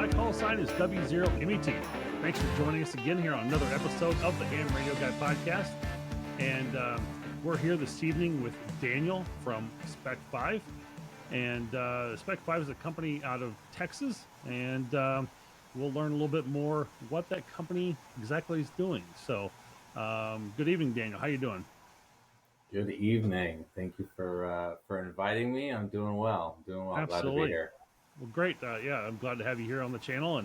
My call sign is W0MET. Thanks for joining us again here on another episode of the Ham Radio Guy podcast. And we're here this evening with Daniel from SpecFive. And SpecFive is a company out of Texas. And we'll learn a little bit more what that company exactly is doing. So good evening, Daniel. How you doing? Good evening. Thank you for inviting me. I'm doing well. Absolutely. Glad to be here. Well, great. I'm glad to have you here on the channel,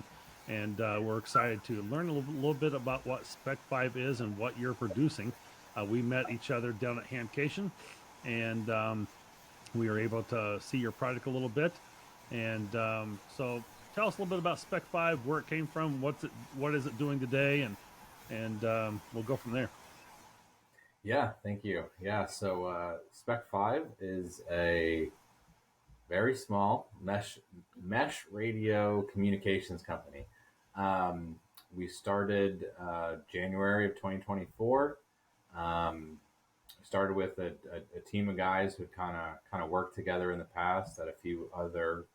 and we're excited to learn a little bit about what SpecFive is and what you're producing. We met each other down at Hamcation, and we were able to see your product a little bit. And so tell us a little bit about SpecFive, where it came from, what is it doing today, and we'll go from there. Yeah, thank you. Yeah, so SpecFive is a very small mesh radio communications company. We started January of 2024. Started with a team of guys who kind of worked together in the past at a few other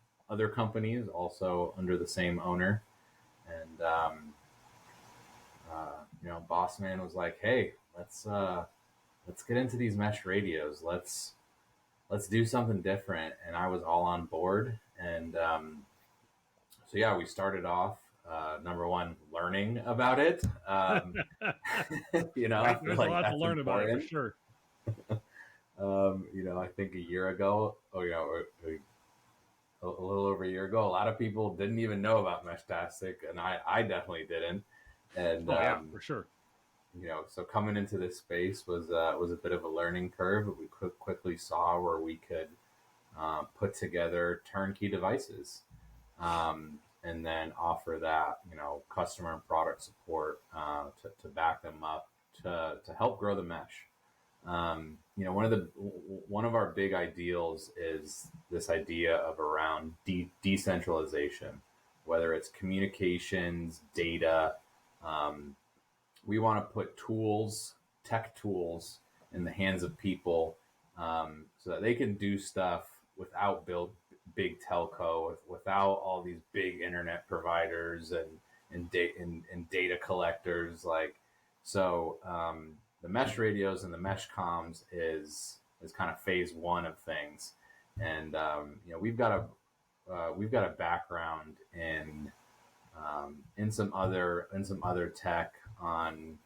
companies, also under the same owner. And boss man was like, "Hey, let's get into these mesh radios. Let's do something different." And I was all on board. And so yeah, we started off number one, learning about it. Right, there's a lot to learn about it, for sure. I think a year ago, a little over a year ago, a lot of people didn't even know about Meshtastic, and I definitely didn't. And for sure. So coming into this space was a bit of a learning curve, but we quickly saw where we could put together turnkey devices, and then offer that, customer and product support to back them up to help grow the mesh. One of our big ideals is this idea of around decentralization, whether it's communications, data. We want to put tech tools in the hands of people, so that they can do stuff without big telco, without all these big internet providers and data collectors. The mesh radios and the mesh comms is kind of phase one of things, and we've got a background in some other tech on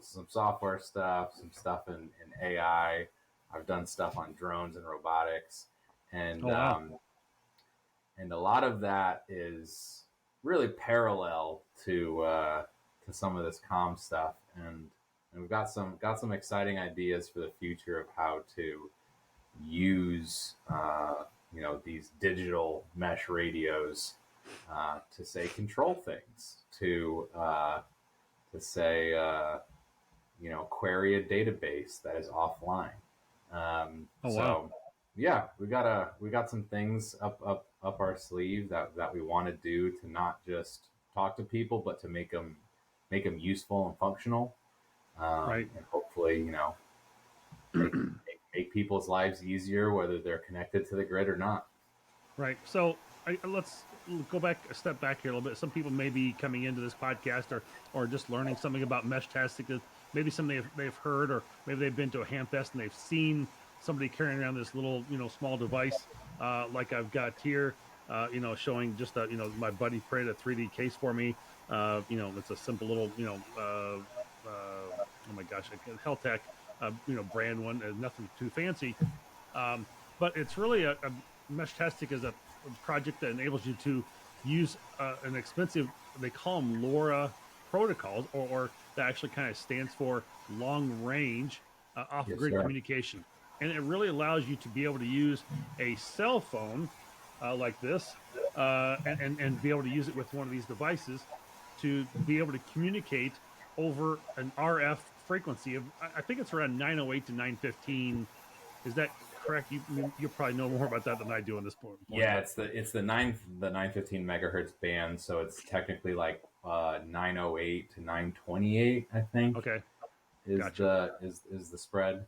some software stuff, some stuff in AI. I've done stuff on drones and robotics, and and a lot of that is really parallel to some of this comm stuff, and we've got some exciting ideas for the future of how to use these digital mesh radios to say control things, to say query a database that is offline. Yeah, we got some things up our sleeve that we want to do to not just talk to people, but to make them useful and functional. Right. And hopefully, make people's lives easier, whether they're connected to the grid or not. Right. So let's go back a step back here a little bit. Some people may be coming into this podcast or just learning something about Meshtastic. Maybe something they've heard, or maybe they've been to a ham fest and they've seen somebody carrying around this little, small device like I've got here, showing just my buddy created a 3D case for me. It's a simple little, oh my gosh, Heltec, brand one, nothing too fancy. But it's really a Meshtastic is a project that enables you to use an expensive, they call them LoRa protocols, or that actually kind of stands for long range off-grid communication. And it really allows you to be able to use a cell phone like this and be able to use it with one of these devices to be able to communicate over an RF frequency of, I think it's around 908 to 915. Is that correct? You probably know more about that than I do on this point. Yeah, it's the 915 megahertz band, so it's technically like 908 to 928, I think. Okay, gotcha. is the spread,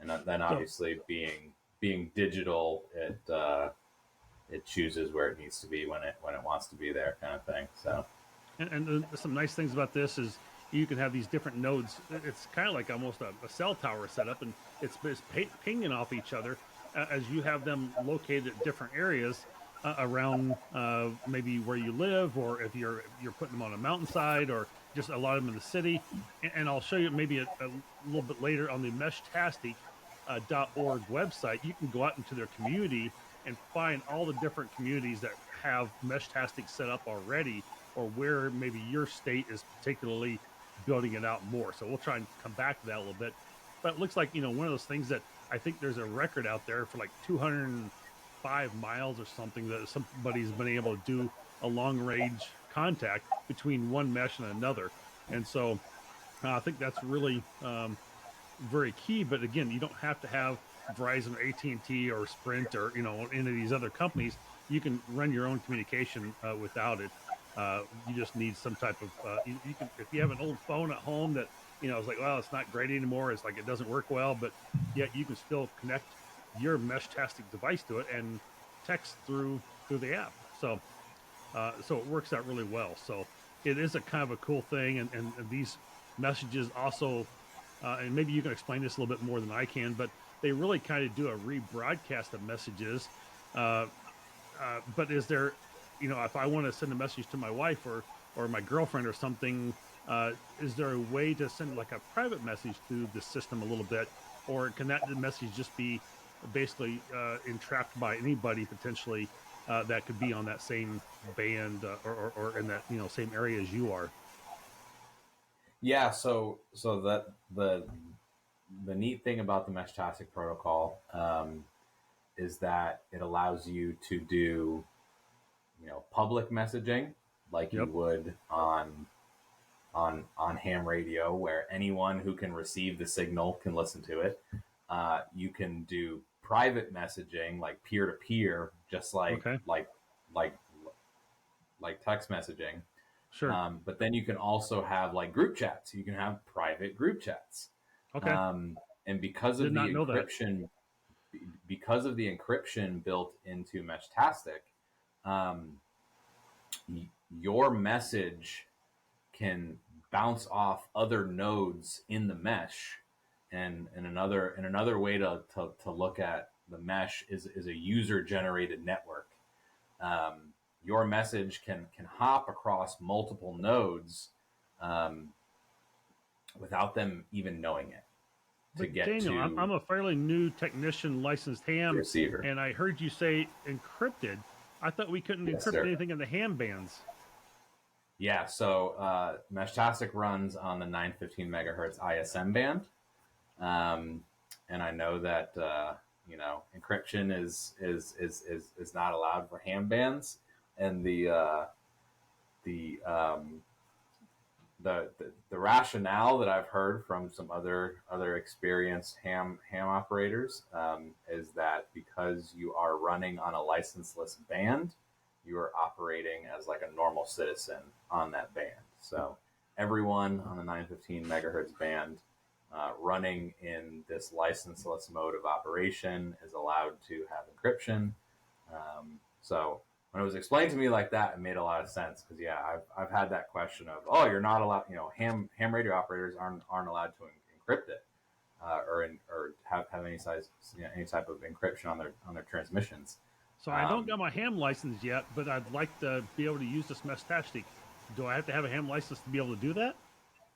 and then obviously being digital, it it chooses where it needs to be when it wants to be there, kind of thing. So And some nice things about this is you can have these different nodes. It's kind of like almost a cell tower setup, and it's pinging off each other as you have them located at different areas around maybe where you live, or if you're putting them on a mountainside, or just a lot of them in the city. And I'll show you maybe a little bit later on the Meshtastic .org website. You can go out into their community and find all the different communities that have Meshtastic set up already, or where maybe your state is particularly building it out more. So we'll try and come back to that a little bit. But it looks like, one of those things that I think there's a record out there for like 205 miles or something that somebody's been able to do a long range contact between one mesh and another. And so I think that's really very key. But again, you don't have to have Verizon or AT&T or Sprint or any of these other companies. You can run your own communication without it. You just need some type of you can, if you have an old phone at home that it's like, well, it's not great anymore, it's like it doesn't work well, but yet you can still connect your Meshtastic device to it and text through the app. So it works out really well. So it is a kind of a cool thing. And these messages also, and maybe you can explain this a little bit more than I can, but they really kind of do a rebroadcast of messages. Uh, but is there, if I want to send a message to my wife or my girlfriend or something, is there a way to send like a private message through the system a little bit, or can that message just be basically entrapped by anybody potentially that could be on that same band or in that same area as you are? yeah, so that the neat thing about the Meshtastic protocol is that it allows you to do public messaging like you Yep. would on ham radio, where anyone who can receive the signal can listen to it. You can do private messaging like peer to peer, just Okay. like like text messaging. Sure. But then you can also have like group chats. You can have private group chats. Okay. Um, and Did not know that. because of the encryption built into Meshtastic, um, your message can bounce off other nodes in the mesh. And another way to look at the mesh is a user generated network. Your message can hop across multiple nodes um, without them even knowing it to But get Daniel, I'm, to I'm a fairly new technician, licensed the ham, receiver. and I heard you say encrypted. I thought we couldn't Yes, encrypt sir. anything in the ham bands. Yeah, so Meshtastic runs on the 915 megahertz ISM band, um, and I know that encryption is not allowed for ham bands, and the the rationale that I've heard from some other experienced ham operators is that because you are running on a licenseless band, you are operating as like a normal citizen on that band. So everyone on the 915 megahertz band running in this licenseless mode of operation is allowed to have encryption. So when it was explained to me like that, it made a lot of sense because yeah, I've had that question of, oh, you're not allowed, ham radio operators aren't allowed to encrypt it or have any type of encryption on their transmissions. So I don't Um, got my ham license yet, but I'd like to be able to use this Meshtastic. Do I have to have a ham license to be able to do that?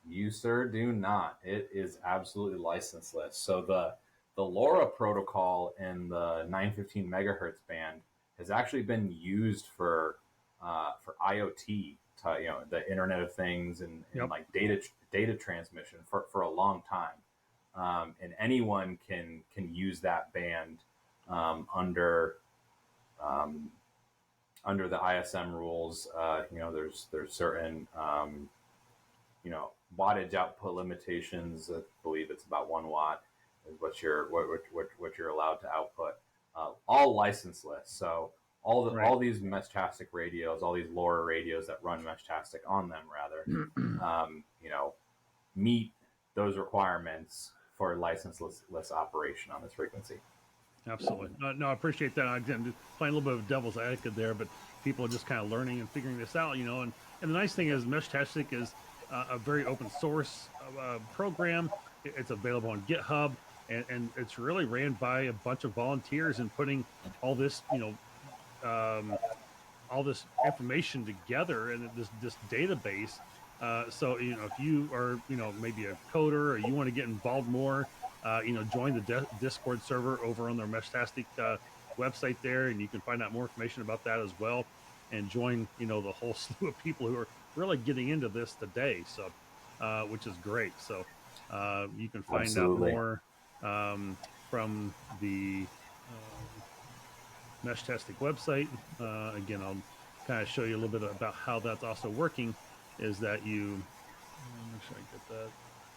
you sir do not. It is absolutely licenseless. So the LoRa protocol in the 915 megahertz band has actually been used for IoT, the Internet of Things and Yep. like data transmission for a long time. And anyone can use that band under under the ISM rules. There's certain wattage output limitations. I believe it's about 1 watt is what you're allowed to output. All licenseless. So Right. all these Meshtastic radios, all these LoRa radios that run Meshtastic on them, rather, meet those requirements for licenseless operation on this frequency. Absolutely. No, I appreciate that. Again, just playing a little bit of devil's advocate there, but people are just kind of learning and figuring this out, you know. And the nice thing is, Meshtastic is a very open source program. It's available on GitHub, and it's really ran by a bunch of volunteers and putting all this, um, all this information together in this database. So if you are maybe a coder or you want to get involved more, join the Discord server over on their Meshtastic website there, and you can find out more information about that as well. And join the whole slew of people who are really getting into this today. So which is great. So you can find out Absolutely. more from the um, Meshtastic website. Again, I'll kind of show you a little bit about how that's also working. Is that make sure I get that.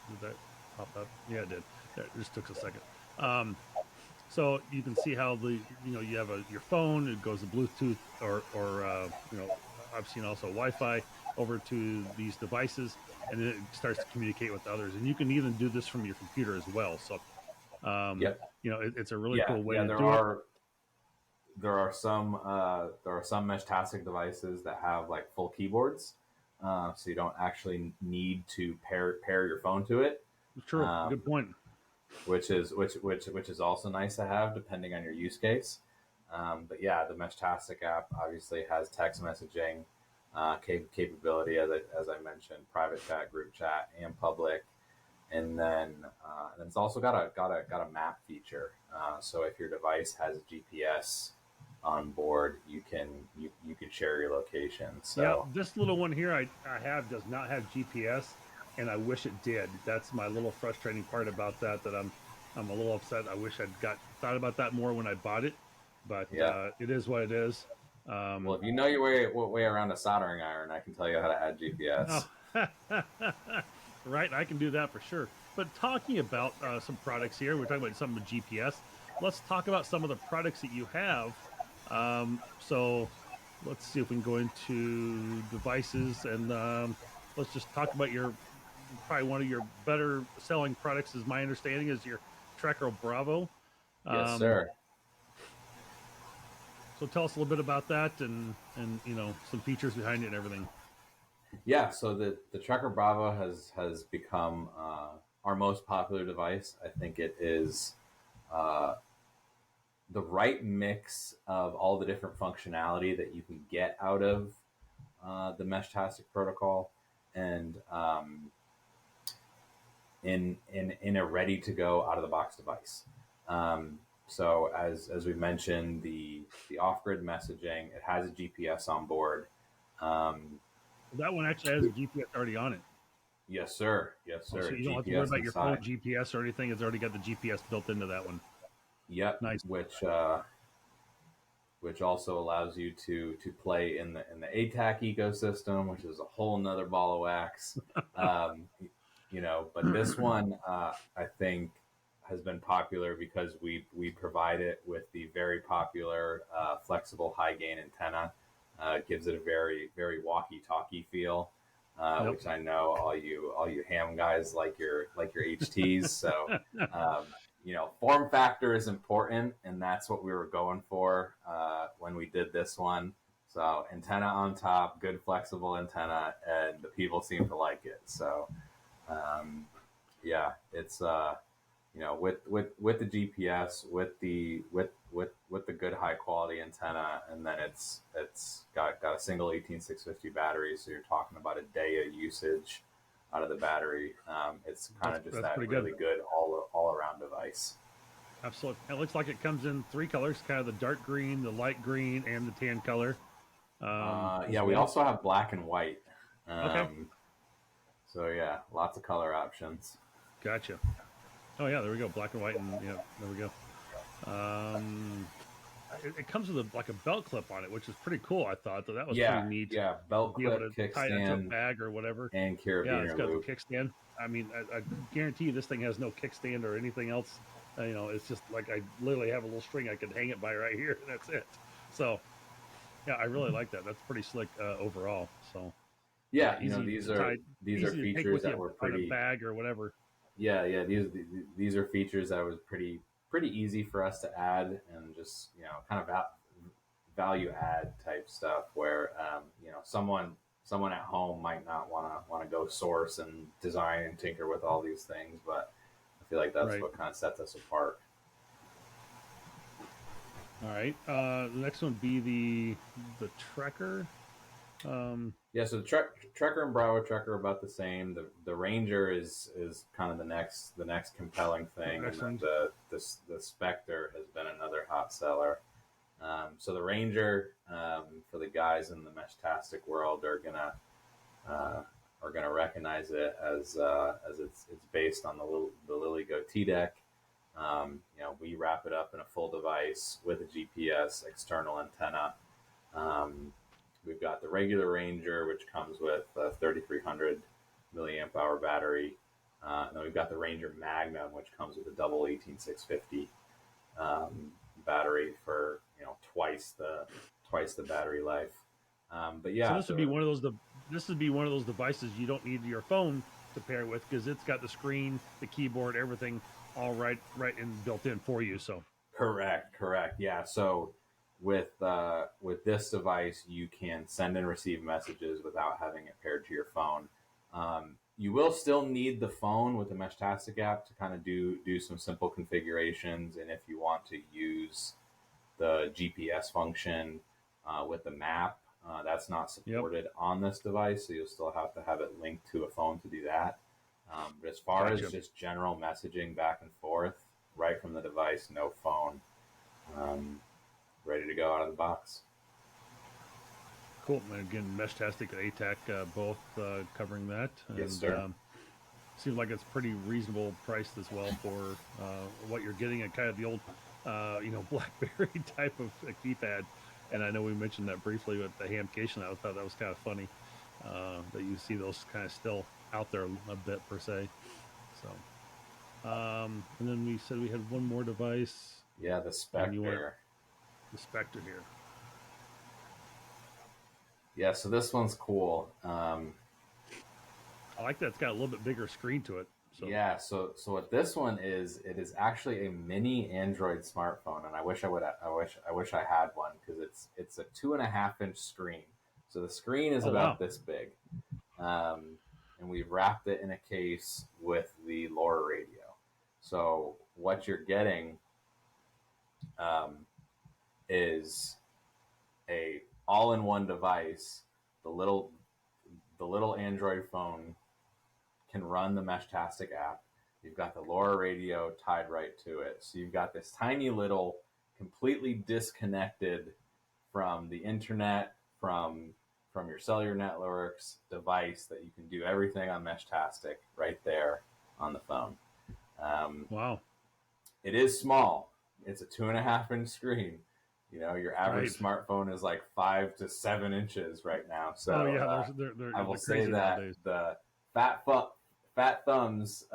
Did that pop up? Yeah, it did. There, it just took a second. Um, so you can see how you have your phone. It goes to Bluetooth or I've seen also Wi-Fi over to these devices, and then it starts to communicate with others. And you can even do this from your computer as well. So Yep. it's a really Yeah. cool way Yeah. to do it. There are some Meshtastic devices that have like full keyboards, so you don't actually need to pair your phone to it, True. Good um, point. which is also nice to have depending on your use case. But yeah, the Meshtastic app obviously has text messaging capability, as I mentioned, private chat, group chat, and public. And then it's also got a map feature. So if your device has GPS on board, you can share your location. Yeah, So this little one here I have does not have GPS, and I wish it did. That's my little frustrating part about that. That I'm a little upset. I wish I'd got thought about that more when I bought it, but yeah. it is what it is. Well, Um, if you know your way around a soldering iron, I can tell you how to add GPS. oh, right, I can do that for sure. But talking about some products here, we're talking about some of the GPS. Let's talk about some of the products that you have. So let's see if we can go into devices and let's just talk about your probably one of your better selling products, is my understanding, is your Tracker Bravo. Yes, Um, sir. so tell us a little bit about that and some features behind it and everything. Yeah. So the Trekker Bravo has become our most popular device. I think it is uh, the right mix of all the different functionality that you can get out of the Meshtastic protocol, and in a ready to go out of the box device. So as we mentioned, the off grid messaging, it has a GPS on board. Um, That one actually has a GPS already on it. yes, sir. Yes, Oh, so sir. you don't have to worry GPS about your phone inside. GPS or anything. It's already got the GPS built into that one. Yep. Nice. Which also allows you to play in the ATAC ecosystem, which is a whole nother ball of wax. Um, but this one I think has been popular because we provide it with the very popular flexible high gain antenna. Gives it a very walkie talkie feel, Yep. which I know all you ham guys like your HTs. So form factor is important, and that's what we were going for when we did this one. So antenna on top, good flexible antenna, and the people seem to like it. So um, yeah, it's with the GPS, with the good high quality antenna, and then it's got a single 18650 battery, so you're talking about a day of usage out of the battery. It's kind That's of just that's that pretty good. really good all around device. Absolutely. It looks like it comes in three colors, kind of the dark green, the light green, and the tan color as Yeah, we well. also have black and white. Okay. Um, so yeah, lots of color options. Gotcha. Oh yeah, there we go. Black and white, and yeah, there we go. It comes with like a belt clip on it, which is pretty cool. I thought that was pretty Yeah, neat yeah, to belt be able clip, to tie that to a kickstand, bag or whatever. and Yeah, it's carabiner got the loop. kickstand. I mean, I guarantee you this thing has no kickstand or anything else. It's just like I literally have a little string I could hang it by right here, and that's it. So yeah, I really like that. That's pretty slick overall. So yeah, Yeah, these are easy to take features with that you were on a pretty. bag or whatever. Yeah, yeah, these are features that was pretty pretty easy for us to add, and just kind of value add type stuff where someone at home might not want to go source and design and tinker with all these things, but I feel like that's Right. what kind of sets us apart. All right. The next one would be the Trekker. Yeah, so the Trekker and Bravo Trekker are about the same. The Ranger is kind of the next compelling thing, and then Excellent. the Spectre has been another hot seller. So the Ranger, for the guys in the Meshtastic world, are gonna recognize it as it's based on the Lily Goatee deck. We wrap it up in a full device with a GPS external antenna. Um, we've got the regular Ranger, which comes with a 3300 milliamp hour battery. And then we've got the Ranger Magnum, which comes with a double 18650 battery for twice the battery life. But So yeah, this would be one of those. This would be one of those devices you don't need your phone to pair with because it's got the screen, the keyboard, everything all right and built in for you. So correct. Yeah. So with this device, you can send and receive messages without having it paired to your phone. You will still need the phone with the Meshtastic app to kind of do some simple configurations, and if you want to use the GPS function with the map, that's not yep, supported on this device, so you'll still have to have it linked to a phone to do that. But as far as gotcha. just general messaging back and forth, right from the device, no phone, um, ready to go out of the box. Cool. And again, Meshtastic and ATAC both covering that, Yes, and sir. seems like it's pretty reasonable priced as well for what you're getting at kind of the old, BlackBerry type of keypad. And I know we mentioned that briefly with the hamcation. I thought that was kind of funny that you see those kind of still out there a bit per se. So, and then we said we had one more device, Yeah, the and you want Spectre. the Spectre here. Yeah, so this one's cool. I like that it's got a little bit bigger screen to it. So, Yeah, so what this one is, it is actually a mini Android smartphone, and I wish I had one because it's a 2.5 inch screen. So the screen is oh about wow, this big, um, and we've wrapped it in a case with the LoRa radio. So what you're getting um, is a all-in-one device. The little the little Android phone can run the Meshtastic app. You've got the LoRa radio tied right to it. So you've got this tiny little, completely disconnected from the internet, from your cellular networks device that you can do everything on Meshtastic right there on the phone. Um, wow, it is small. It's a 2.5 inch screen. Your average right. smartphone is like 5 to 7 inches right now. Oh So yeah, they're I will they're say crazy that nowadays. the fat fu- fat thumbs,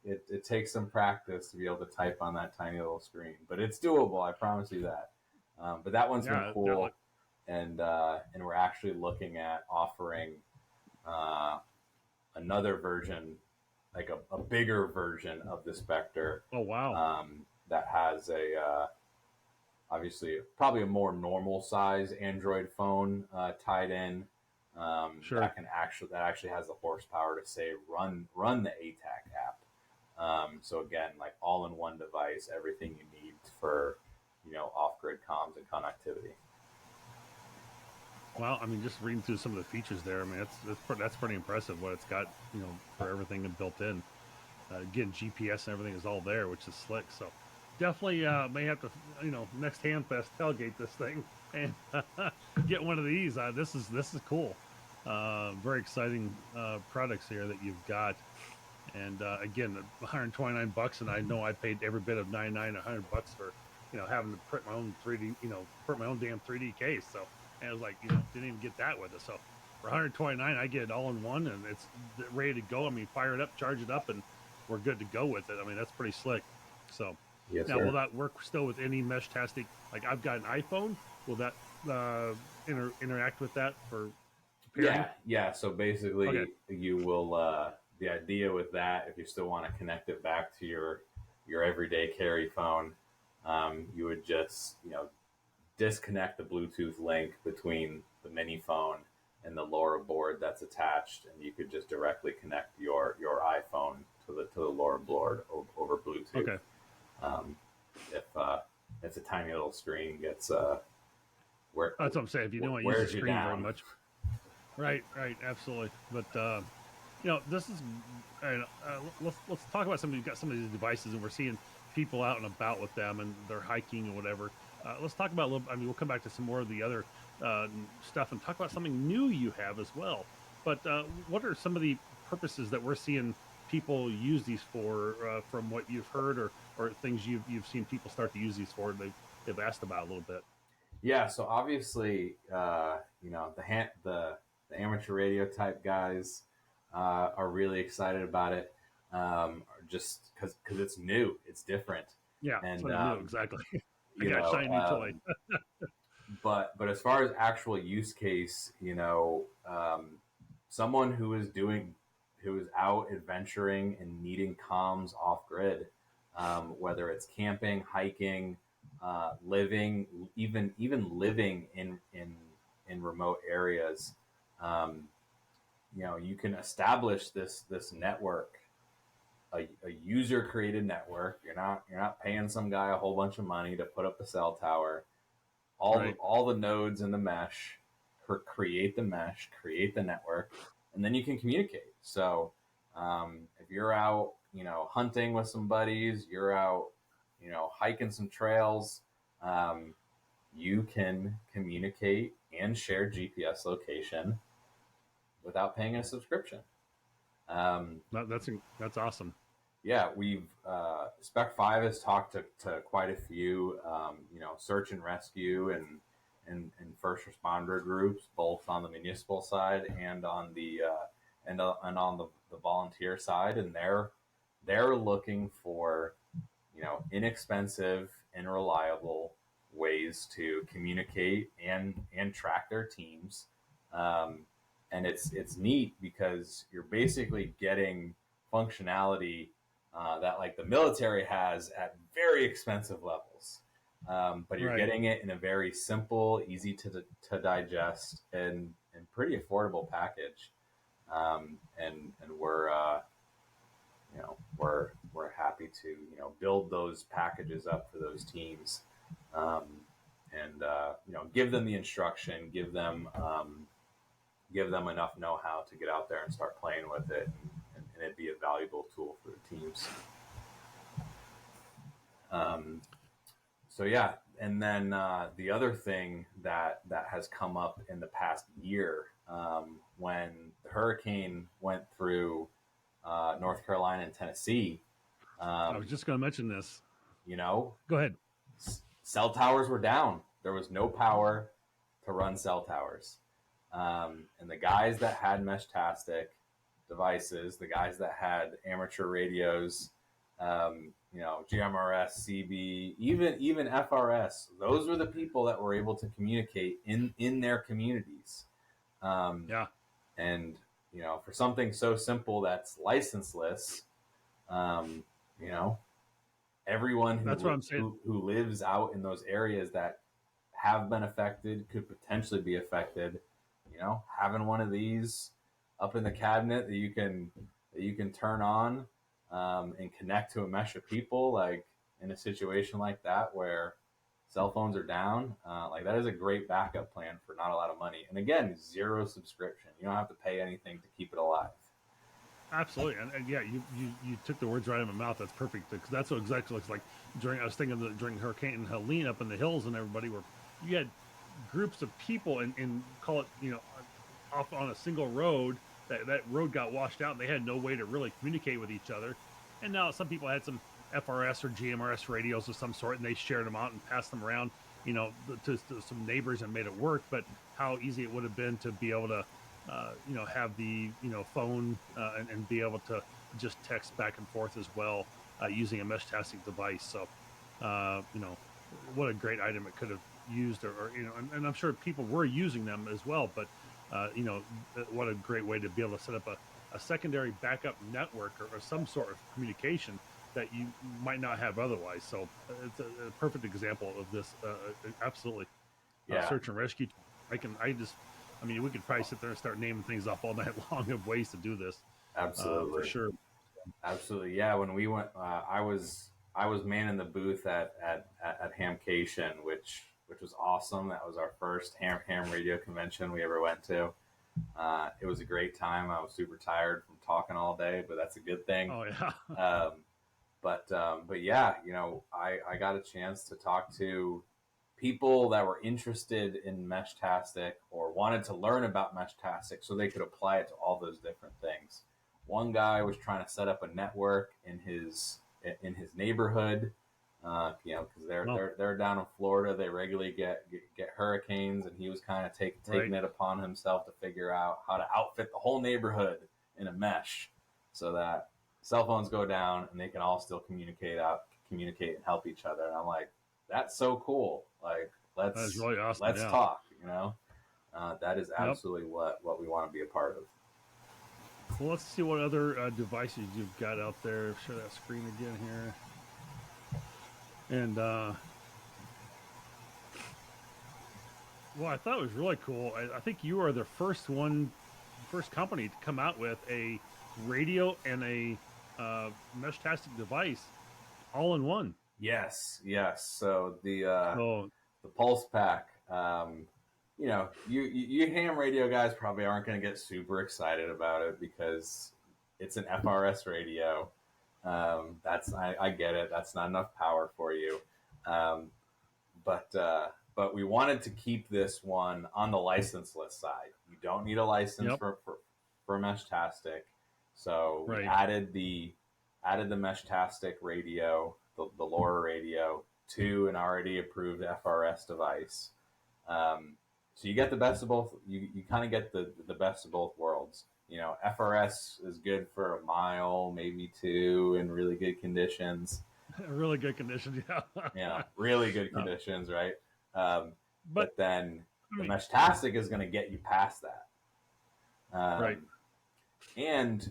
it takes some practice to be able to type on that tiny little screen, but it's doable. I promise you that. But that one's been Yeah, they're like cool, and we're actually looking at offering uh, another version, like a bigger version of the Spectre, oh wow, that has obviously probably a more normal size Android phone tied in, sure. that actually has the horsepower to say run the ATAC app. So again, like all in one device, everything you need for off grid comms and connectivity. Well, I mean, just reading through some of the features there, I mean, that's pretty impressive what it's got, for everything built in. Again, GPS and everything is all there, which is slick. So definitely may have to, next Handfest tailgate this thing and get one of these. This is cool. Very exciting products here that you've got. And again, 129 bucks, and I know I paid every bit of 99, 100 bucks for having to print my own 3D, print my own damn 3D case. So and I was like, didn't even get that with it. So for 129, I get it all in one, and it's ready to go. I mean, fire it up, charge it up, and we're good to go with it. I mean, that's pretty slick. So Yes, now, will sir. that work still with any Meshtastic? Like I've got an iPhone. Will that interact with that for pairing? Yeah. So Okay, basically, you will. The idea with that, if you still want to connect it back to your everyday carry phone, you would just disconnect the Bluetooth link between the mini phone and the LoRa board that's attached, and you could just directly connect your iPhone to the LoRa board over Bluetooth. Okay. Um, if it's a tiny little screen gets where That's what I'm saying. If you don't want to use the wears you screen very down. much. Right, absolutely. But this is. Let's talk about somebody who's got some of these devices, and we're seeing people out and about with them, and they're hiking or whatever. Let's talk about a little. I mean, we'll come back to some more of the other stuff and talk about something new you have as well. But what are some of the purposes that we're seeing people use these for, from what you've heard, or things you've seen people start to use these for? They've asked about a little bit. Yeah, so obviously, the amateur radio type guys are really excited about it, just because it's new, it's different, Yeah, and something new. Exactly. I you got a know, shiny new toy. but as far as actual use case, someone who is out adventuring and needing comms off grid, whether it's camping, hiking, living, even living in remote areas, um, you can establish this network, a user created network. You're not paying some guy a whole bunch of money to put up a cell tower. Right. All the nodes in the mesh, create the mesh, create the network, and then you can communicate. So if you're out, hunting with some buddies, you're out, hiking some trails, um, you can communicate and share GPS location without paying a subscription. Um, That's awesome. yeah, we've SpecFive has talked to quite a few, search and rescue and first responder groups, both on the municipal side and on the and on the volunteer side, and they're looking for inexpensive and reliable ways to communicate and track their teams. Um, and it's neat because you're basically getting functionality that like the military has at very expensive levels, but you're Right. getting it in a very simple, easy to digest and pretty affordable package. And we're happy to build those packages up for those teams, um, and give them the instruction, give them enough know-how to get out there and start playing with it, and it'd be a valuable tool for the teams. Um, so yeah, and then the other thing that has come up in the past year, when the hurricane went through North Carolina and Tennessee, I was just going to mention this. you know, Go ahead. cell towers were down. There was no power to run cell towers. And the guys that had Meshtastic devices, the guys that had amateur radios, GMRS, CB, even FRS, those were the people that were able to communicate in their communities. Um, Yeah, and for something so simple that's licenseless, um, you know, everyone that's what I'm saying. who lives out in those areas that have been affected, could potentially be affected, having one of these up in the cabinet that you can turn on, and connect to a mesh of people, like in a situation like that where cell phones are down, like that is a great backup plan for not a lot of money, and again, zero subscription. You don't have to pay anything to keep it alive. Absolutely, and yeah, you took the words right out of my mouth. That's perfect because that's what exactly looks like. I was thinking that during Hurricane Helene up in the hills, and everybody were, you had groups of people and call it, off on a single road. That road got washed out, and they had no way to really communicate with each other. And now some people had some FRS or GMRS radios of some sort, and they shared them out and passed them around, to some neighbors and made it work. But how easy it would have been to be able to have the phone, and be able to just text back and forth as well, using a Meshtastic device. So, what a great item it could have used, or and I'm sure people were using them as well. But what a great way to be able to set up a secondary backup network, or some sort of communication that you might not have otherwise. So it's a perfect example of this. Absolutely, Yeah, search and rescue. I mean, we could probably sit there and start naming things off all night long of ways to do this, for absolutely. sure. Absolutely, yeah. When we went, I was manning the booth at Hamcation, which was awesome. That was our first ham radio convention we ever went to. It was a great time. I was super tired from talking all day, but that's a good thing. Oh yeah, Um, but yeah, I got a chance to talk to people that were interested in Meshtastic or wanted to learn about Meshtastic so they could apply it to all those different things. One guy was trying to set up a network in his neighborhood, because they're, well, they're they're down in Florida. They regularly get hurricanes, and he was kind of taking right. it upon himself to figure out how to outfit the whole neighborhood in a mesh so that cell phones go down and they can all still communicate and help each other. And I'm like, that's so cool. Like, That is let's really awesome. let's Yeah. talk. That is Yep. absolutely what we want to be a part of. Well, let's see what other devices you've got out there. Share that screen again here. And well, I thought it was really cool. I think you are the first company to come out with a radio and a Meshtastic device all in one. Yes, yes. So So the Pulse Pack. You ham radio guys probably aren't going to get super excited about it because it's an FRS radio. I get it. That's not enough power for you. Um, but we wanted to keep this one on the license list side. You don't need a license yep, for Meshtastic, so we right. added the Meshtastic radio, the LoRa radio, to an already approved FRS device. So you get the best of both. You kind of get the best of both worlds. FRS is good for a mile, maybe two, in really good conditions. Really good condition. Yeah. Really good conditions, right? Um, But but then I the mean, Meshtastic is going to get you past that, right. and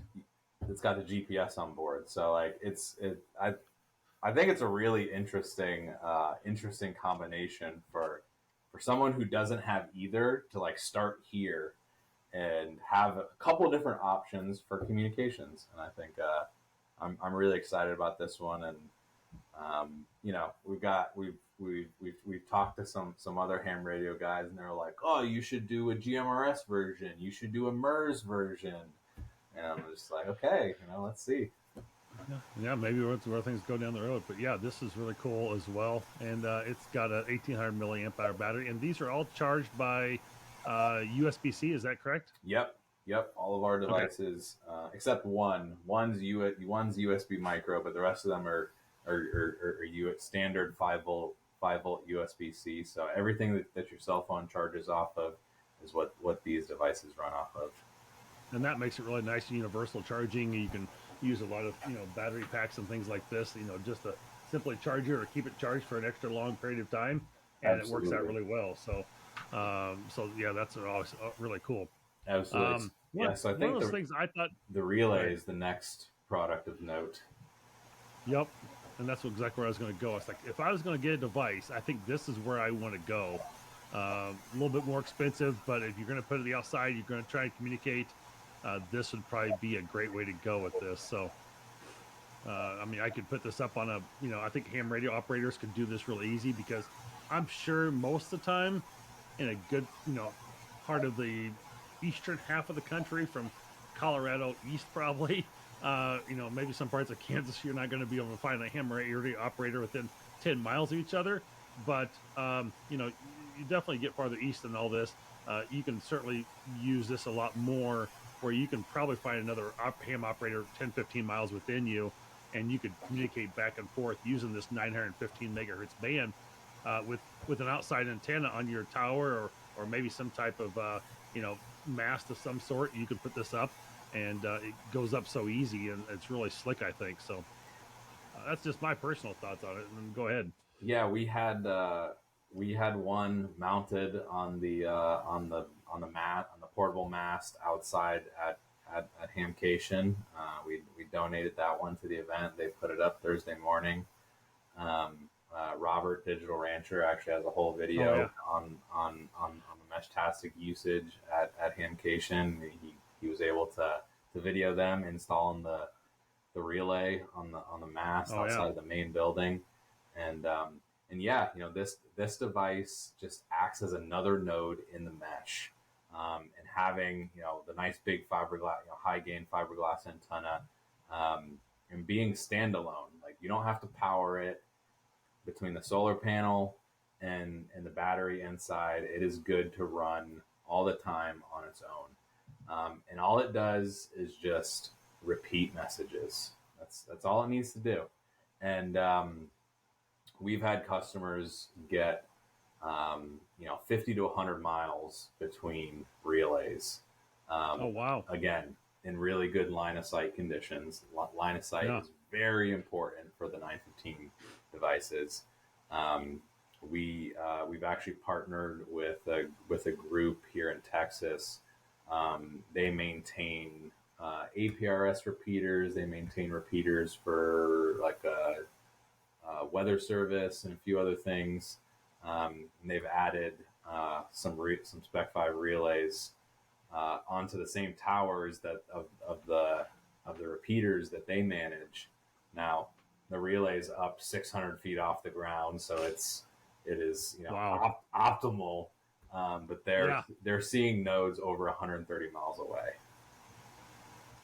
it's got the GPS on board. So like I think it's a really interesting combination for someone who doesn't have either to like start here and have a couple different options for communications. And I think I'm really excited about this one. And we've talked to some other ham radio guys, and they're like, oh, you should do a GMRS version, you should do a MERS version, and I'm just like, okay, let's see. Yeah, maybe where things go down the road. But yeah, this is really cool as well. And it's got a 1800 milliamp hour battery. And these are all charged by USB-C. Is that correct? Yep. All of our Okay. devices, except one's USB micro, but the rest of them are standard 5 volt USB C. So everything that your cell phone charges off of is what these devices run off of. And that makes it really nice and universal charging. You can use a lot of battery packs and things like this. Just to simply charge it or keep it charged for an extra long period of time, and it works out Absolutely, really well. So yeah, that's always really cool. absolutely. One Yeah. So I one of think those the things I thought. the Go relay ahead. is the next product of note. Yep. And that's exactly where I was going to go. It's like if I was going to get a device, I think this is where I want to go. A little bit more expensive, but if you're going to put it outside, you're going to try and communicate. This would probably be a great way to go with this. So, I mean, I could put this up on I think ham radio operators could do this really easy because I'm sure most of the time in a good, part of the eastern half of the country from Colorado east, probably, maybe some parts of Kansas, you're not going to be able to find a ham radio operator within 10 miles of each other. But, you definitely get farther east than all this. You can certainly use this a lot more where you can probably find another ham operator 10, 15 miles within you, and you could communicate back and forth using this 915 megahertz band with an outside antenna on your tower or maybe some type of mast of some sort. You can put this up, and it goes up so easy, and it's really slick, I think. So that's just my personal thoughts on it. And go ahead. Yeah, we had one mounted on the portable mast outside at Hamcation. We donated that one to the event. They put it up Thursday morning. Robert Digital Rancher actually has a whole Oh video yeah. on the Meshtastic usage at Hamcation. He was able to video them installing the relay on the mast Oh yeah. outside of the main building, and yeah, this device just acts as another node in the mesh, and having the nice big fiberglass, high gain fiberglass antenna, and being standalone, like you don't have to power it between the solar panel and the battery inside. It is good to run all the time on its own, and all it does is just repeat messages. That's all it needs to do, and we've had customers get 50 to 100 miles between relays. Oh wow. Again, in really good line of sight conditions. Line of sight Yeah. is very important for the 915 devices. Um, we've actually partnered with a group here in Texas. They maintain APRS repeaters. They maintain repeaters for like weather service and a few other things. And they've added some SpecFive relays onto the same towers that of the repeaters that they manage. Now the relay is up 600 feet off the ground, so it is Wow. optimal. But Yeah. they're seeing nodes over 130 miles away.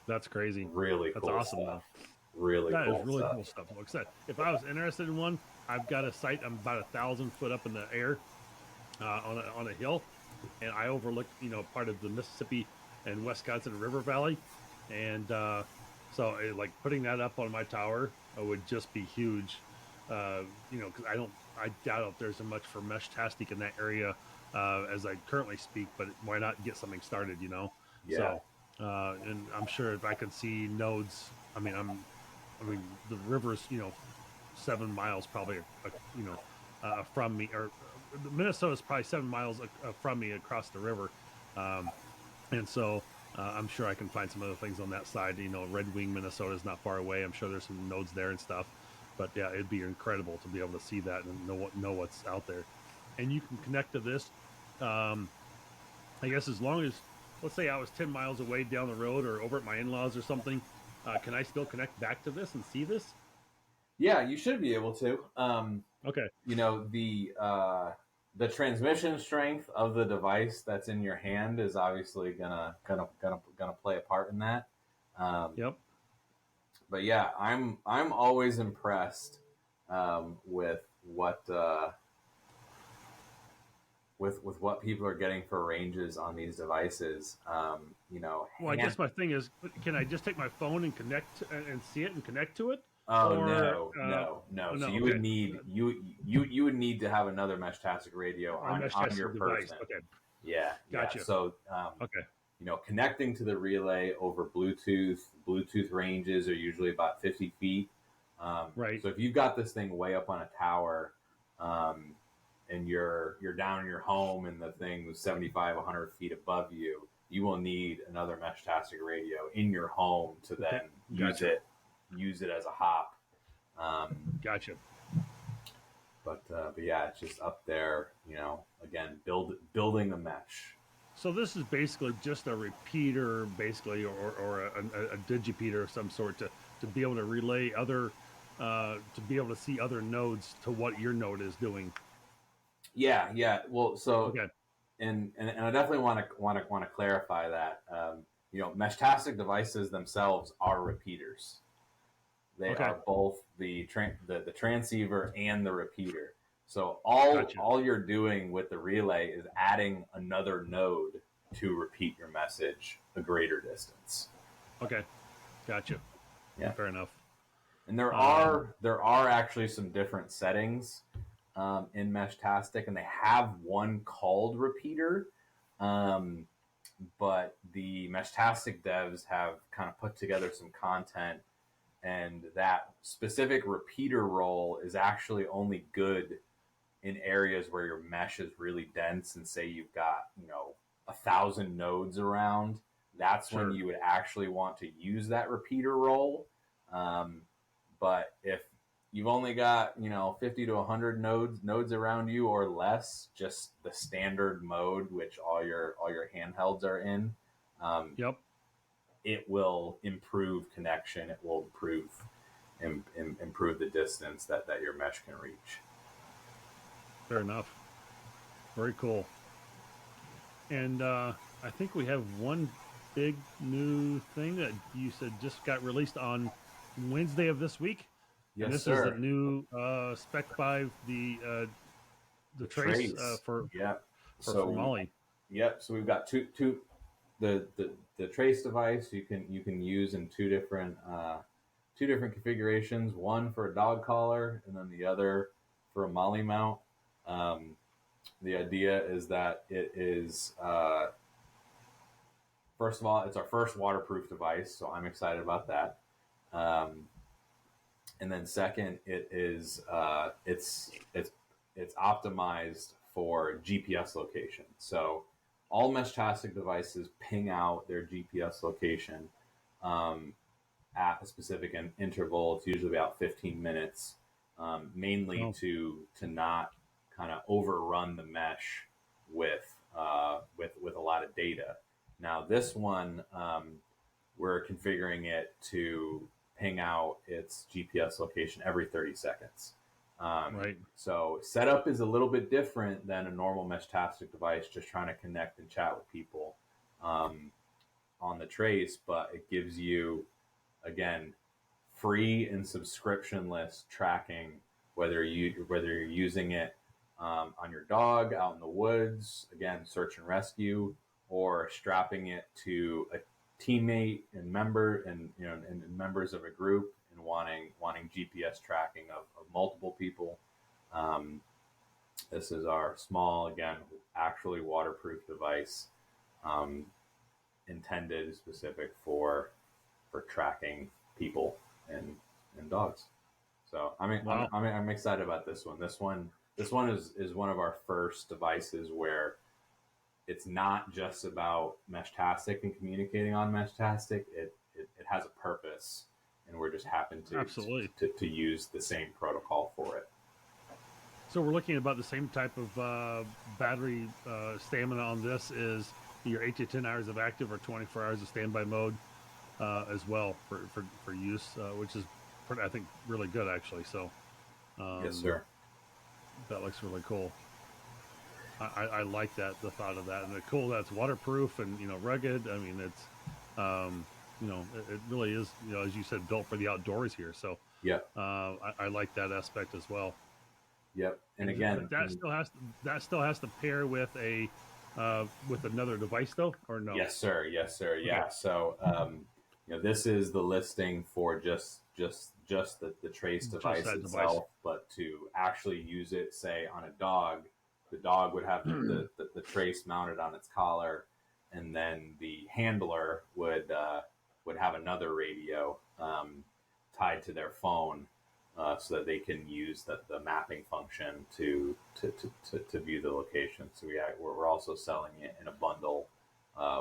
That's crazy. Really That's cool awesome stuff. though. Really That is cool really stuff. cool stuff. Like I said, if I was interested in one, I've got a site. I'm about 1,000 foot up in the air on a hill, and I overlook part of the Mississippi and Wisconsin River Valley, and so like putting that up on my tower would just be huge. Because I doubt if there's much for Meshtastic in that area as I currently speak. But why not get something started? Yeah. So and I'm sure if I could see nodes. I mean, the river's 7 miles probably, from me, or Minnesota's probably 7 miles from me across the river, um, and so I'm sure I can find some other things on that side. Red Wing, Minnesota is not far away. I'm sure there's some nodes there and stuff. But yeah, it'd be incredible to be able to see that and know what's out there, and you can connect to this. Um, I guess as long as, let's say I was 10 miles away down the road or over at my in-laws or something, can I still connect back to this and see this? Yeah, you should be able to. Okay. You know the transmission strength of the device that's in your hand is obviously gonna play a part in that. Um, Yep. but yeah, I'm always impressed with what people are getting for ranges on these devices. Well, I guess my thing is, can I just take my phone and connect and see it and connect to it, Oh or no, no, no! oh, So no? you Okay, would need you would need to have another Meshtastic radio a mesh on your testing device. person. Okay, Yeah, yeah. gotcha. So Okay, connecting to the relay over Bluetooth ranges are usually about 50 feet. right. So if you've got this thing way up on a tower, um, and you're down in your home and the thing was 75, 100 feet above you, you will need another Meshtastic radio in your home to Okay, then gotcha, use it as a hop. Um, gotcha. but yeah, it's just up there. Again, building the mesh. So this is basically just a repeater, basically, or a digipeater of some sort to be able to relay other, to be able to see other nodes to what your node is doing. Yeah, yeah. Well, so Okay, and I definitely want to clarify that. Meshtastic devices themselves are repeaters. They okay, are both the transceiver and the repeater. So gotcha. all you're doing with the relay is adding another node to repeat your message a greater distance. Okay, gotcha. Yeah, Fair enough. and Um, there are actually some different settings in Meshtastic, and they have one called repeater. Um, but the Meshtastic devs have kind of put together some content, and that specific repeater role is actually only good in areas where your mesh is really dense, and say you've got 1,000 nodes around. that's when Sure. you would actually want to use that repeater roll. But if you've only got 50 to 100 nodes around you or less, just the standard mode, which all your handhelds are in, um, Yep. it will improve connection. It will improve the distance that your mesh can reach. Fair enough. Very cool. And I think we have one big new thing that you said just got released on Wednesday of this week, and Yes, this is the sir. new SpecFive, the The trace trace. for Yeah. for So Molly. yep. So we've got two the trace device you can use in two different configurations. One for a dog collar, and then the other for a Molly mount. Um, the idea is that it is first of all, it's our first waterproof device, so I'm excited about that. Um, and then second, it's optimized for GPS location. So all Meshtastic devices ping out their GPS location um, at a specific interval. It's usually about 15 minutes, mainly Oh, to not kind of overrun the mesh with a lot of data. Now this one, we're configuring it to ping out its GPS location every 30 seconds. right. So setup is a little bit different than a normal Meshtastic device, just trying to connect and chat with people um, on the trace, but it gives you, again, free and subscriptionless tracking, whether you're using it on your dog out in the woods, again, search and rescue, or strapping it to a teammate and members of a group and wanting GPS tracking of multiple people. Um, this is our small, again, actually waterproof device, um, intended specific for tracking people and dogs. So I mean, I'm, Wow. I'm I'm excited about this one. This one is one of our first devices where it's not just about Meshtastic and communicating on Meshtastic. It has a purpose, and we're just happen to Absolutely. to use the same protocol for it. So we're looking at about the same type of battery stamina on this is your 8 to 10 hours of active or 24 hours of standby mode as well for use, which is I think really good actually. So Yes, um, sir. that looks really cool. I like that, the thought of that, and the cool that it's waterproof and rugged. I mean, it's it really is, as you said, built for the outdoors here. So Yep. I like that aspect as well. Yep. And And but again, that still has to pair with another device though, or no? yes, sir. Yes, sir. Okay, Yeah. So, this is the listing for just the trace just device that device. itself, but to actually use it, say on a dog, the dog would have the trace mounted on its collar, and then the handler would have another radio tied to their phone. So that they can use the mapping function to view the location. So we're also selling it in a bundle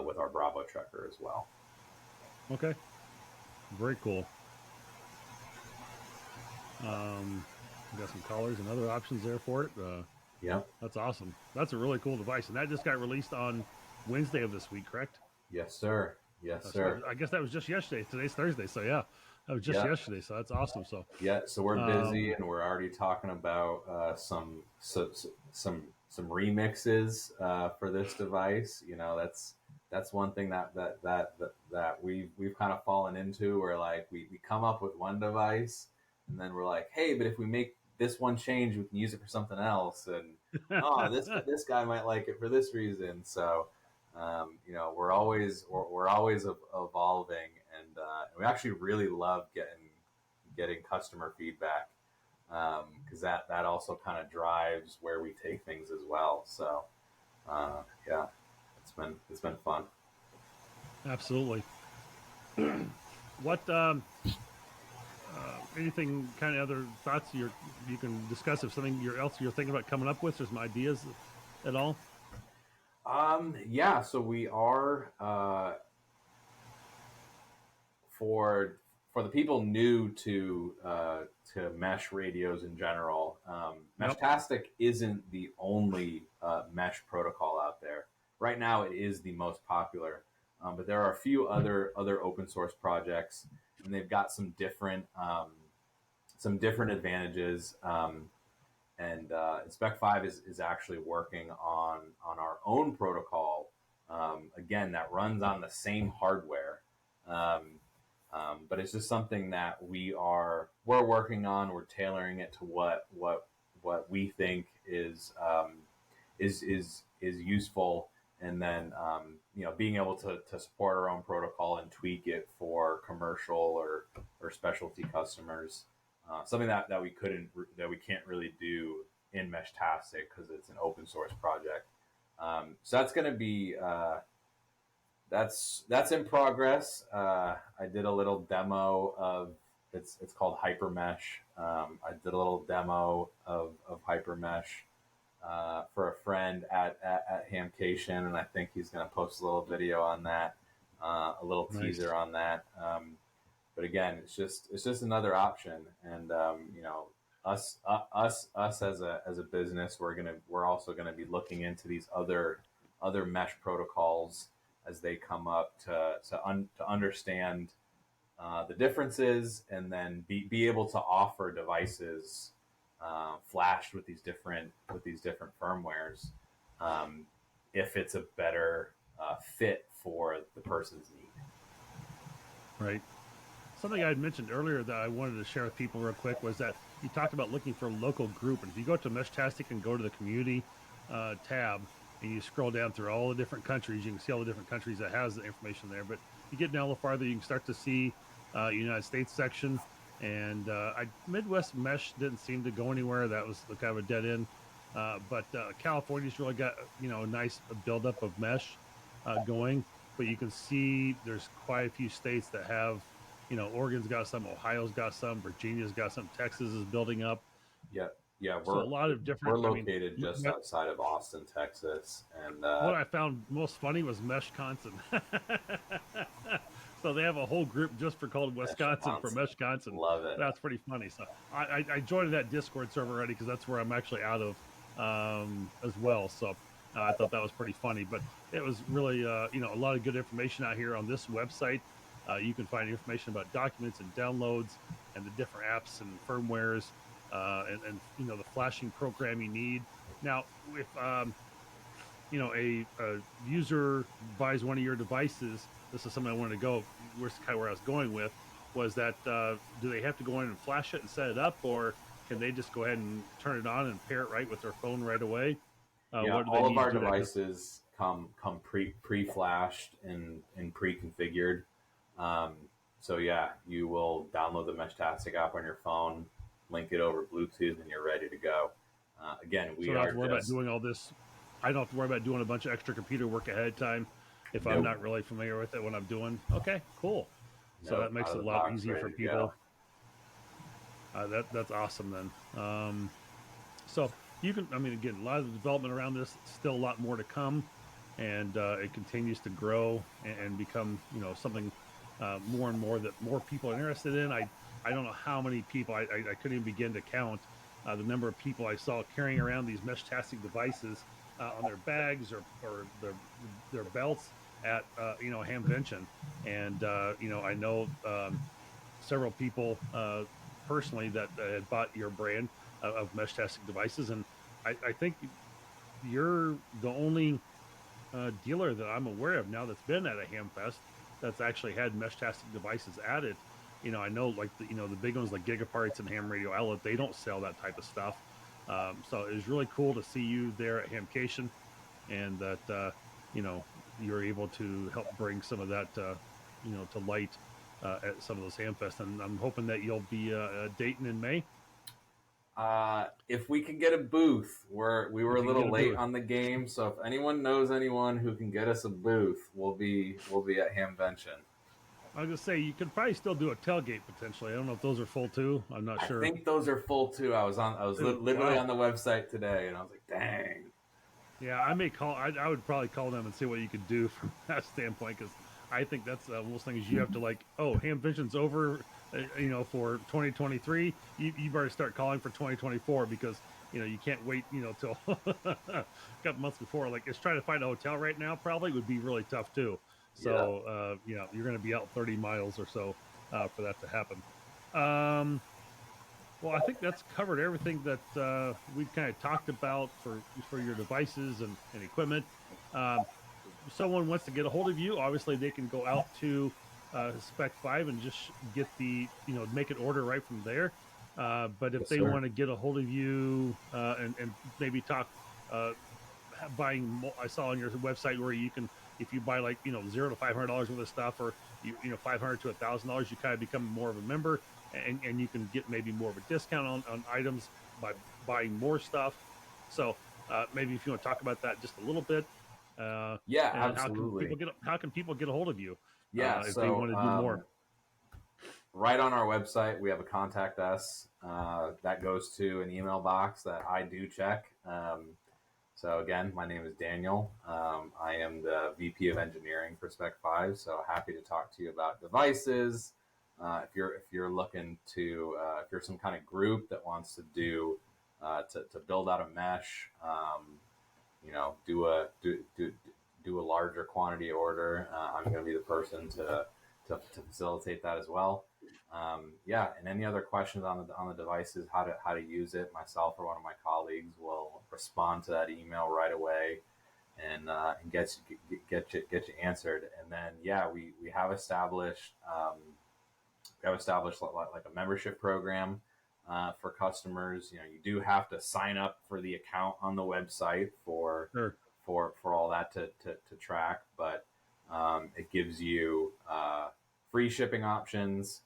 with our Bravo Trucker as well. Okay, very cool. Um, we got some colors and other options there for it. Yep. That's awesome. That's a really cool device, and that just got released on Wednesday of this week, correct? Yes, sir. Yes, sir. I guess that was just yesterday. Today's Thursday, so yeah, that was just Yep. yesterday. So that's awesome. So, Yeah. So we're busy, um, and we're already talking about some remixes for this device. That's one thing that we've kind of fallen into, where like we come up with one device, and then we're like, hey, but if we make this one change, we can use it for something else, and oh, this guy might like it for this reason. So we're always evolving, and we actually really love getting customer feedback, because that also kind of drives where we take things as well. So yeah, it's been fun. absolutely. What anything kind of other thoughts you can discuss if something else you're thinking about coming up with or some ideas at all? Yeah, so we are for the people new to mesh radios in general, Yep. Meshtastic isn't the only mesh protocol out there. Right now, it is the most popular, but there are a few other open source projects, and they've got some different advantages. And SpecFive is actually working on our own protocol, again, that runs on the same hardware. But it's just something that we're working on. We're tailoring it to what we think is useful, and then being able to support our own protocol and tweak it for commercial or specialty customers. Something that we can't really do in Meshtastic because it's an open source project. So that's going to be that's in progress. I did a little demo of it's called HyperMesh. I did a little demo of HyperMesh for a friend at Hamcation, and I think he's going to post a little video on that, a little teaser on that. But again, it's just another option, and us as a business, we're also gonna be looking into these other mesh protocols as they come up to understand the differences, and then be able to offer devices flashed with these different firmwares, if it's a better fit for the person's need. Right. Something I had mentioned earlier that I wanted to share with people real quick was that you talked about looking for a local group. And if you go to Meshtastic and go to the community tab, and you scroll down through all the different countries, you can see all the different countries that has the information there. But you get down a little farther, you can start to see United States section. And Midwest Mesh didn't seem to go anywhere. That was kind of a dead end. But California's really got a nice buildup of mesh going. But you can see there's quite a few states that have, Oregon's got some, Ohio's got some, Virginia's got some, Texas is building up. Yeah, so a lot of different. We're located just outside of Austin, Texas, and what I found most funny was Meshconsin. So they have a whole group just called Wisconsin for Meshconsin. Love it. That's pretty funny. So I joined that Discord server already because that's where I'm actually out of as well. So I thought that was pretty funny. But it was really a lot of good information out here on this website. You can find information about documents and downloads and the different apps and firmwares and the flashing program you need. Now, if a user buys one of your devices, this is something I wanted to go. Where's kind of where I was going with was that do they have to go in and flash it and set it up, or can they just go ahead and turn it on and pair it right with their phone right away? All of our devices come pre-flashed and pre-configured. So yeah, you will download the Meshtastic app on your phone, link it over Bluetooth, and you're ready to go. Again, we so I don't have to worry about doing all this. I don't have to worry about doing a bunch of extra computer work ahead of time if I'm not really familiar with it when I'm doing. Okay, cool. So that makes it a lot easier for people. That's awesome then. So you can, again, a lot of the development around this, still a lot more to come, and it continues to grow and become, something more and more that more people are interested in. I don't know how many people, I couldn't even begin to count the number of people I saw carrying around these Meshtastic devices on their bags or their belts at Hamvention. And I know several people personally that had bought your brand of Meshtastic devices, and I think you're the only dealer that I'm aware of now that's been at a Hamfest that's actually had Meshtastic devices added. I know like the big ones like Gigaparts and Ham Radio Outlet, they don't sell that type of stuff. So it was really cool to see you there at Hamcation, and that you're able to help bring some of that to light at some of those Hamfests. And I'm hoping that you'll be Dayton in May. If we can get a booth, we were a little late on the game, so if anyone knows anyone who can get us a booth, we'll be at Hamvention. I was gonna say you could probably still do a tailgate potentially. I don't know if those are full too. I'm not sure. I think those are full too. I was literally on the website today, and I was like, dang. Yeah, I may call. I would probably call them and see what you could do from that standpoint, because I think that's one of those things you have to like. Oh, Ham Vision's over, for 2023. You better start calling for 2024 because you can't wait till a couple months before. Like, it's trying to find a hotel right now probably would be really tough too. Yeah. So you're going to be out 30 miles or so for that to happen. Um, well, I think that's covered everything that we've kind of talked about for your devices and equipment. Um, someone wants to get a hold of you, obviously they can go out to SpecFive and just get make an order right from there. But if Yes, they sir. want to get a hold of you and maybe talk uh, buying I saw on your website where you can, if you buy like $0 to $500 worth of stuff, or $500 to $1,000, you kind of become more of a member, and you can get maybe more of a discount on items by buying more stuff. So maybe if you want to talk about that just a little bit, uh, Yeah, and absolutely. how can people get a hold of you Yeah. if they So, want to do more? right on our website, we have a contact us that goes to an email box that I do check. So again, my name is Daniel. I am the VP of Engineering for SpecFive. So happy to talk to you about devices. If you're looking to if you're some kind of group that wants to do to build out a mesh, do a larger quantity order, I'm going to be the person to facilitate that as well. Yeah, and any other questions on the devices, how to use it, myself or one of my colleagues will respond to that email right away and get you answered. And then yeah, we have established like a membership program for customers. You do have to sign up for the account on the website Sure. for all that to track, but it gives you free shipping options.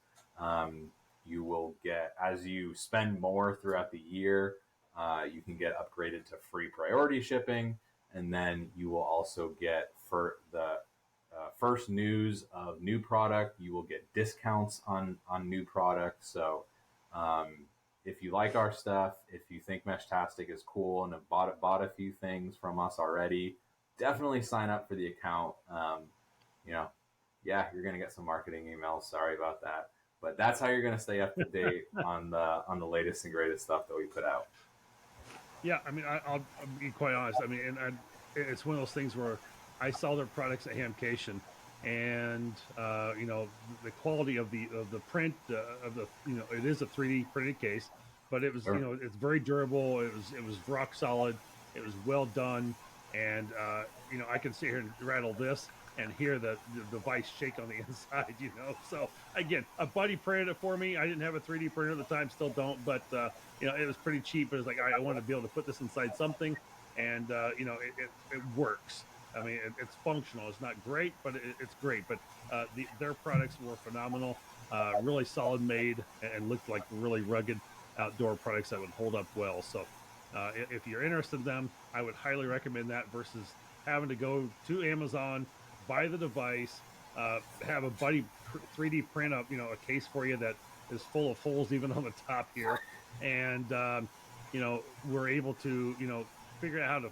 You will get, as you spend more throughout the year, you can get upgraded to free priority shipping, and then you will also get, for the first news of new product, you will get discounts on new products. So if you like our stuff, if you think Meshtastic is cool and have bought a few things from us already, definitely sign up for the account. You know, yeah, you're gonna get some marketing emails. Sorry about that, but that's how you're gonna stay up to date on the latest and greatest stuff that we put out. Yeah, I mean, I'll be quite honest. I mean, it's one of those things where I saw their products at Hamcation, and the quality of the print of the it is a 3D printed case, but it was Sure. it's very durable. It was rock solid. It was well done, and I can sit here and rattle this and hear the device shake on the inside. So again, a buddy printed it for me. I didn't have a 3D printer at the time, still don't, but it was pretty cheap. It was like, I want to be able to put this inside something, and it works. I mean, it's functional. It's not great, but it's great. But their products were phenomenal, really solid made, and looked like really rugged outdoor products that would hold up well. So, if you're interested in them, I would highly recommend that versus having to go to Amazon, buy the device, have a buddy 3D print up, a case for you that is full of holes even on the top here, and we're able to figure out how to.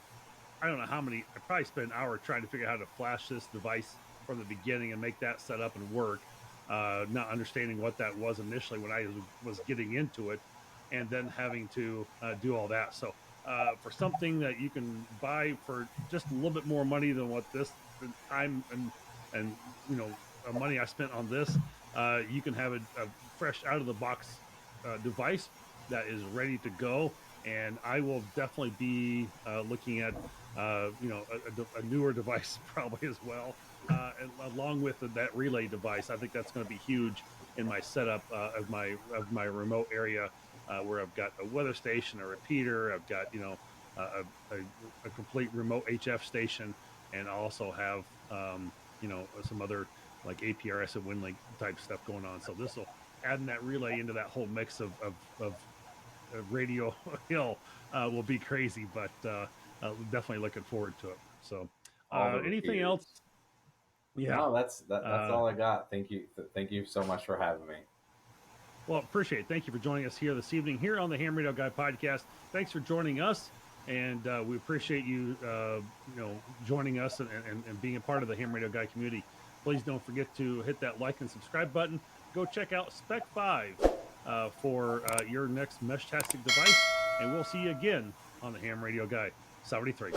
I don't know how many. I probably spent an hour trying to figure out how to flash this device from the beginning and make that set up and work. Not understanding what that was initially when I was getting into it, and then having to do all that. So for something that you can buy for just a little bit more money than what this the time and money I spent on this, you can have a fresh out of the box device that is ready to go. And I will definitely be looking at a newer device probably as well, and along with that relay device. I think that's going to be huge in my setup of my remote area, where I've got a weather station, a repeater, I've got a, a, a complete remote HF station, and I also have some other like APRS and WinLink type stuff going on. So this will adding that relay into that whole mix of radio hill will be crazy, but definitely looking forward to it. So, All the anything repeaters. else? Yeah. No, that's Uh, all I got. Thank you so much for having me. well, appreciate it. Thank you for joining us here this evening here on the Ham Radio Guy podcast. Thanks for joining us, and we appreciate you, joining us and being a part of the Ham Radio Guy community. Please don't forget to hit that like and subscribe button. Go check out SpecFive for your next Meshtastic device, and we'll see you again on the Ham Radio Guy. 73.